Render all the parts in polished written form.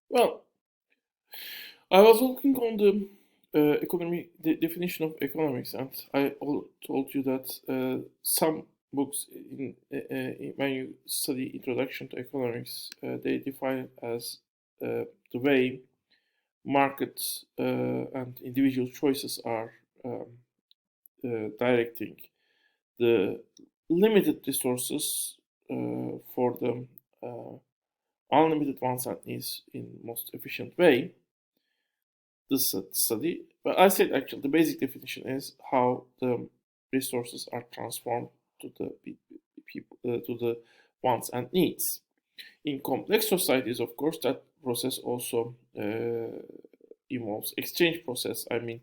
Well, I was looking on the the definition of economics, and told you that some books, when you study Introduction to Economics, they define it as the way markets and individual choices are directing the limited resources for the unlimited wants and needs in most efficient way. This study, but I said actually the basic definition is how the resources are transformed to the people to the wants and needs. In complex societies, of course, that process also involves exchange process. I mean,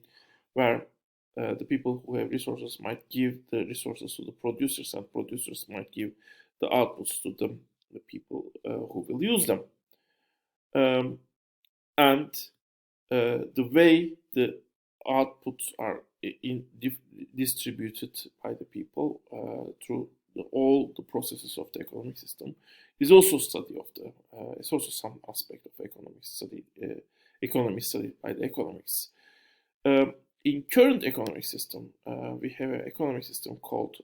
where the people who have resources might give the resources to the producers, and producers might give the outputs to the people who will use them. Um, and the way the outputs are distributed by the people through all the processes of the economic system is also study of the. It's also some aspect of economic study. Economy studied by the economics. In current economic system, we have an economic system called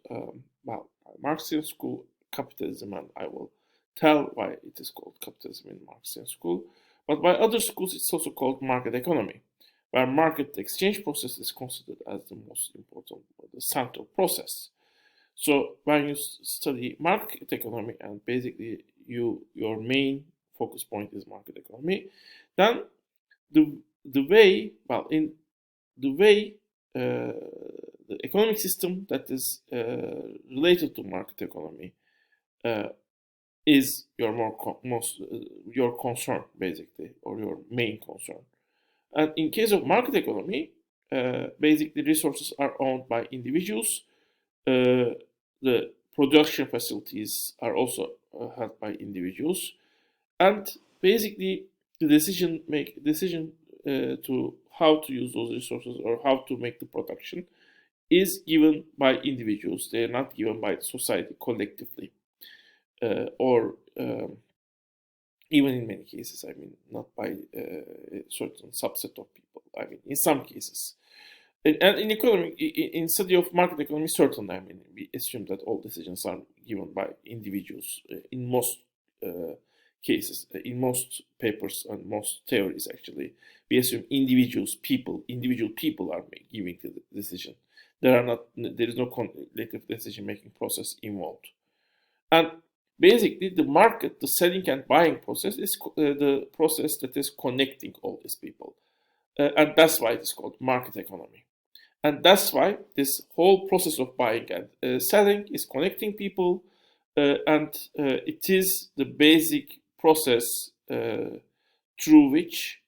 Marxian school capitalism, and I will tell why it is called capitalism in Marxian school. But by other schools, it's also called market economy, where market exchange process is considered as the most important, the central process. So when you study market economy, and basically your main focus point is market economy, then the way in the way the economic system that is related to market economy uh, is your most your concern basically, or your main concern. And in case of market economy, basically resources are owned by individuals. The production facilities are also held by individuals, and basically the decision to how to use those resources or how to make the production is given by individuals. They are not given by the society collectively, or even in many cases, I mean, not by a certain subset of people. I mean, in some cases. And in economy, in study of market economy, certainly, I mean, we assume that all decisions are given by individuals in most cases, in most papers and most theories. Actually, we assume individual people are giving the decision. There is no collective decision making process involved. And basically, the market, the selling and buying process, is the process that is connecting all these people, and that's why it is called market economy. And that's why this whole process of buying and selling is connecting people, and it is the basic process through which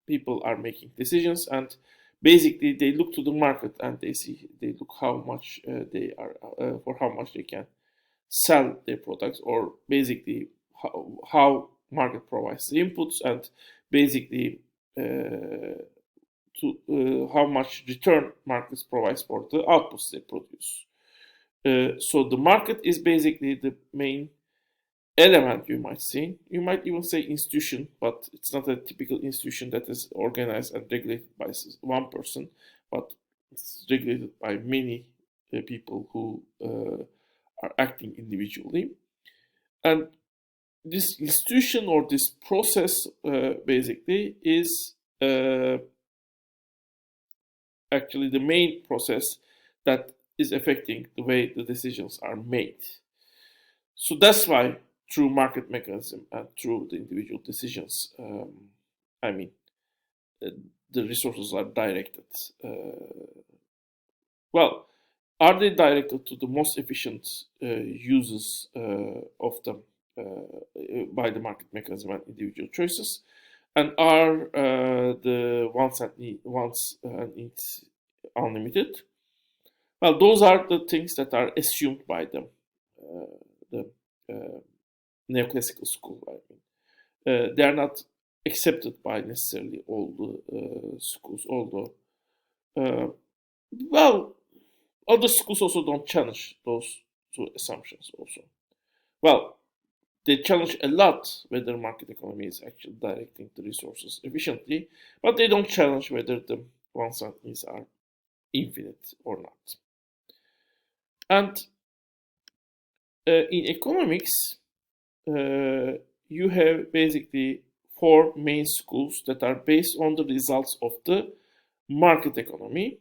people are making decisions. And basically, they look to the market and they look how much they are for how much they can sell their products, or basically how market provides the inputs, and basically to how much return markets provides for the outputs they produce. So the market is basically the main element, you might say. You might even say institution, but it's not a typical institution that is organized and regulated by one person, but it's regulated by many people who are acting individually. And this institution or this process basically is actually the main process that is affecting the way the decisions are made. So that's why through market mechanism and through the individual decisions, I mean, uh, the resources are directed. Well, are they directed to the most efficient uses of them by the market mechanism and individual choices? And are the wants and needs unlimited? Well, those are the things that are assumed by the uh, neoclassical school. I mean, they are not accepted by necessarily all the schools, although, uh, well, other schools also don't challenge those two assumptions. Also, well, they challenge a lot whether market economy is actually directing the resources efficiently, but they don't challenge whether the wants and needs are infinite or not. And in economics, you have basically four main schools that are based on the results of the market economy.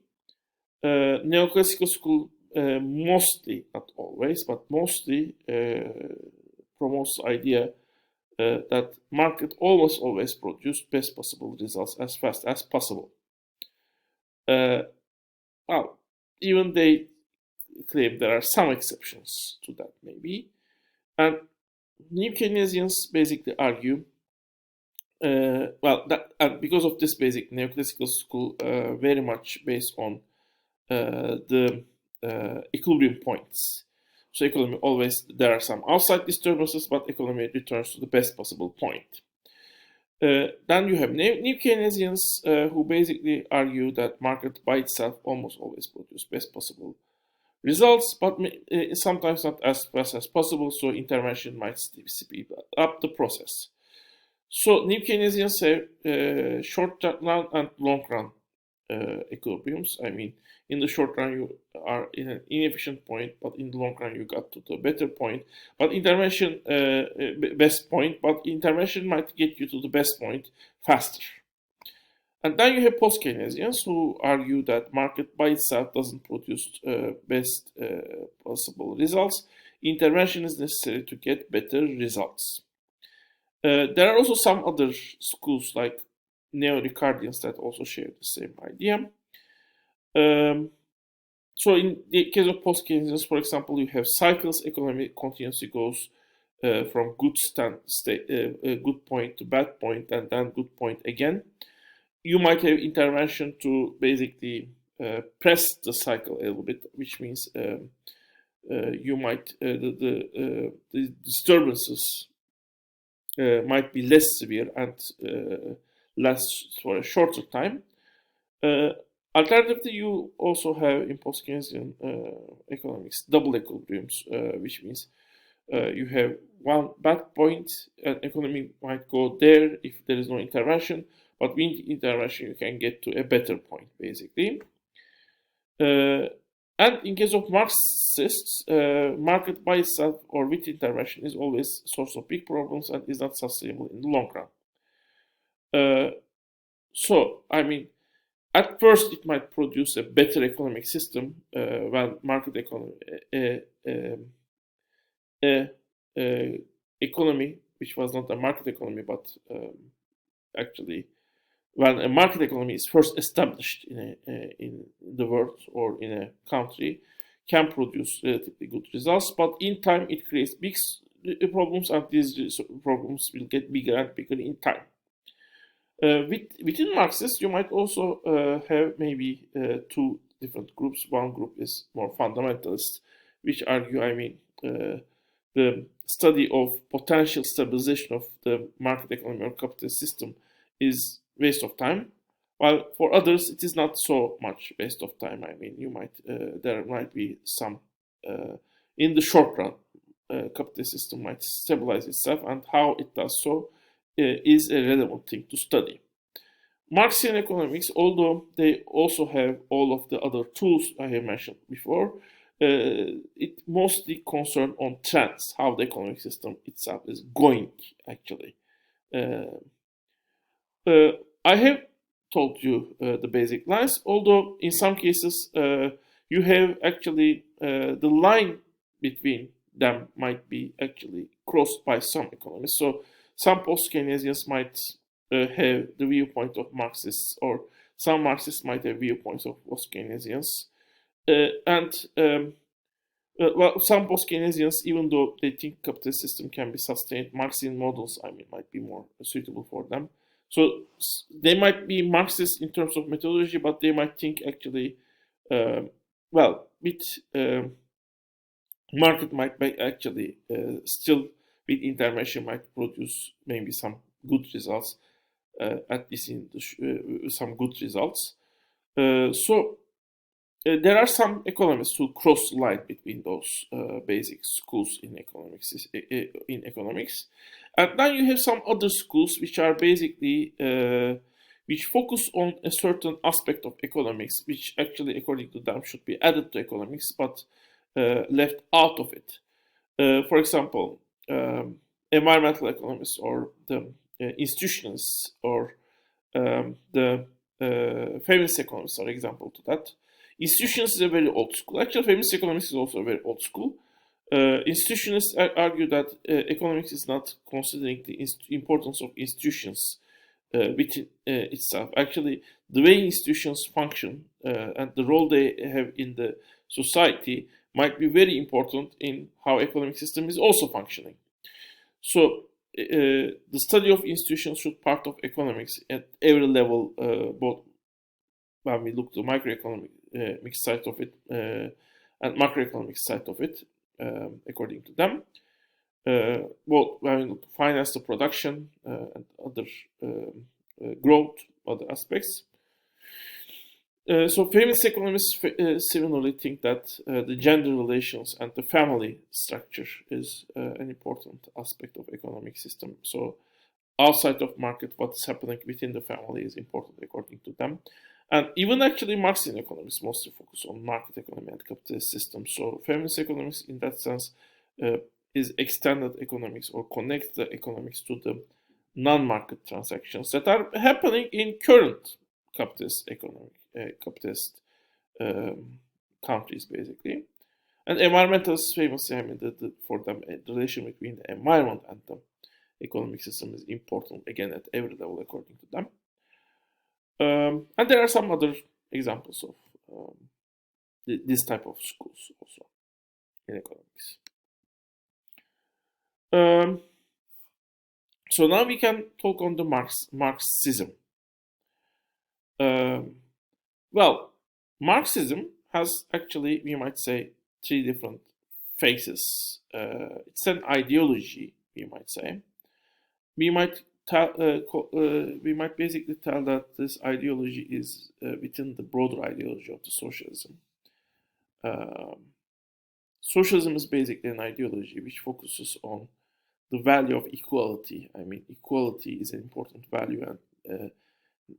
Neoclassical school mostly, not always, but mostly promotes the idea that market always produce best possible results as fast as possible. Well, even they claim there are some exceptions to that, maybe. And New Keynesians basically argue, and because of this basic neoclassical school, very much based on the equilibrium points. So economy always, there are some outside disturbances, but economy returns to the best possible point. Then you have new Keynesians who basically argue that market by itself almost always produces best possible results, but sometimes not as fast as possible, so intervention might speed up the process. So new Keynesians have short run and long run equilibriums. I mean, in the short run you are in an inefficient point, but in the long run you got to the better point. But intervention best point, but intervention might get you to the best point faster. And then you have post-Keynesians who argue that market by itself doesn't produce best possible results. Intervention is necessary to get better results. There are also some other schools like Neo-Ricardians that also share the same idea. So in the case of post-Keynesians, for example, you have cycles. Economy continuously goes from good good point to bad point, and then good point again. You might have intervention to basically press the cycle a little bit, which means you might the disturbances might be less severe and last for a shorter time. Alternatively, you also have in post-Keynesian economics double equilibriums, which means you have one bad point, and economy might go there if there is no intervention, but with intervention you can get to a better point, basically. And in case of Marxists, market by itself or with intervention is always a source of big problems and is not sustainable in the long run. So, I mean, at first it might produce a better economic system when market economy, which was not a market economy, but actually when a market economy is first established in the world or in a country, can produce relatively good results, but in time it creates big problems, and these problems will get bigger and bigger in time. Within Marxists, you might also have maybe two different groups. One group is more fundamentalist, which argue, I mean, the study of potential stabilization of the market economy or capitalist system is waste of time, while for others it is not so much waste of time. I mean, you might there might be some in the short run, capitalist system might stabilize itself, and how it does so is a relevant thing to study. Marxian economics, although they also have all of the other tools I have mentioned before, it mostly concerned on trends, how the economic system itself is going actually. I have told you the basic lines, although in some cases you have actually the line between them might be actually crossed by some economists. So some post-Keynesians might have the viewpoint of Marxists, or some Marxists might have viewpoints of post-Keynesians. Well, some post-Keynesians, even though they think capitalist system can be sustained, Marxian models, I mean, might be more suitable for them. So they might be Marxist in terms of methodology, but they might think actually, well, with market might be actually still with intervention might produce maybe some good results, at least in some good results. So there are some economists who cross the line between those basic schools in economics, and then you have some other schools which are basically which focus on a certain aspect of economics, which actually, according to them, should be added to economics but left out of it. For example, environmental economists or the institutionalists or the feminist economists are example to that. Institutions is a very old school. Actually, feminist economics is also a very old school. Institutionalists argue that economics is not considering the importance of institutions within itself. Actually, the way institutions function and the role they have in the society might be very important in how economic system is also functioning. So the study of institutions should part of economics at every level, both when we look to microeconomic side of it and macroeconomic side of it, according to them. Both when we look to finance the production and other growth, other aspects. So feminist economists similarly think that the gender relations and the family structure is an important aspect of economic system. So outside of market, what's happening within the family is important according to them. And even actually Marxian economists mostly focus on market economy and capitalist systems. So feminist economics in that sense is extended economics or connects the economics to the non-market transactions that are happening in current capitalist economic, capitalist countries basically. And environmentalists famously, I mean, for them, the relation between the environment and the economic system is important again at every level according to them. And there are some other examples of this type of schools also in economics. So now we can talk on the Marxism. Well, Marxism has actually, we might say, three different phases. It's an ideology, we might say. We might basically tell that this ideology is within the broader ideology of the socialism. Socialism is basically an ideology which focuses on the value of equality. I mean, equality is an important value, and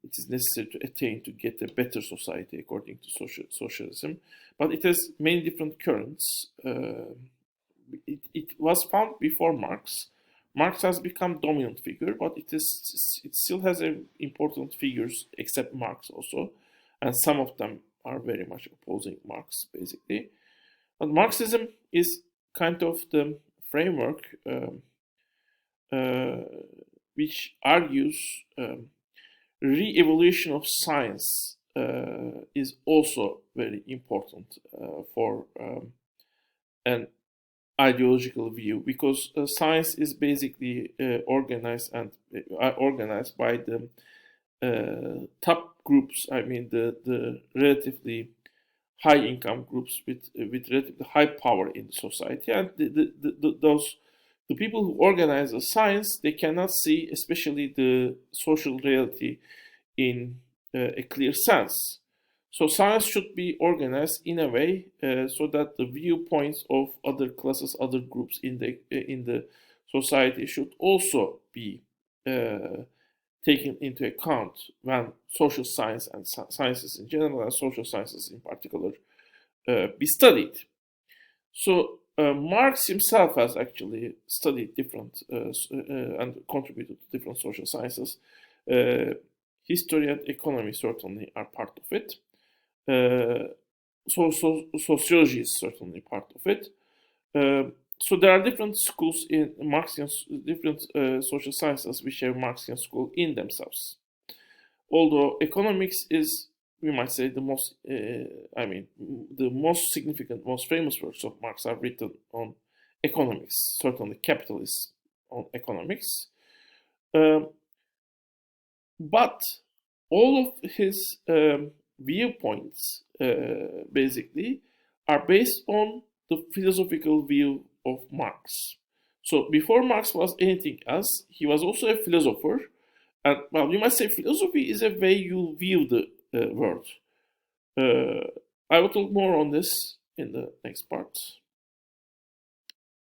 it is necessary to attain to get a better society according to socialism. But it has many different currents. It was found before Marx. Marx has become dominant figure, but it still has important figures except Marx also, and some of them are very much opposing Marx basically. But Marxism is kind of the framework which argues re-evaluation of science is also very important for an ideological view, because science is basically organized by the top groups. I mean, the relatively high income groups with relatively high power in society, and the people who organize the science, they cannot see, especially the social reality, in a clear sense. So science should be organized in a way so that the viewpoints of other classes, other groups in the society should also be taken into account when social science and sciences in general and social sciences in particular be studied. So Marx himself has actually studied different and contributed to different social sciences. History and economy certainly are part of it. Sociology is certainly part of it. So there are different schools in Marxian, different social sciences which have Marxian school in themselves. Although economics is, we might say, the most, the most significant, most famous works of Marx are written on economics. Certainly, Capital is on economics. But all of his viewpoints basically are based on the philosophical view of Marx. So before Marx was anything else, he was also a philosopher. And well, you might say philosophy is a way you view the world. I will talk more on this in the next part.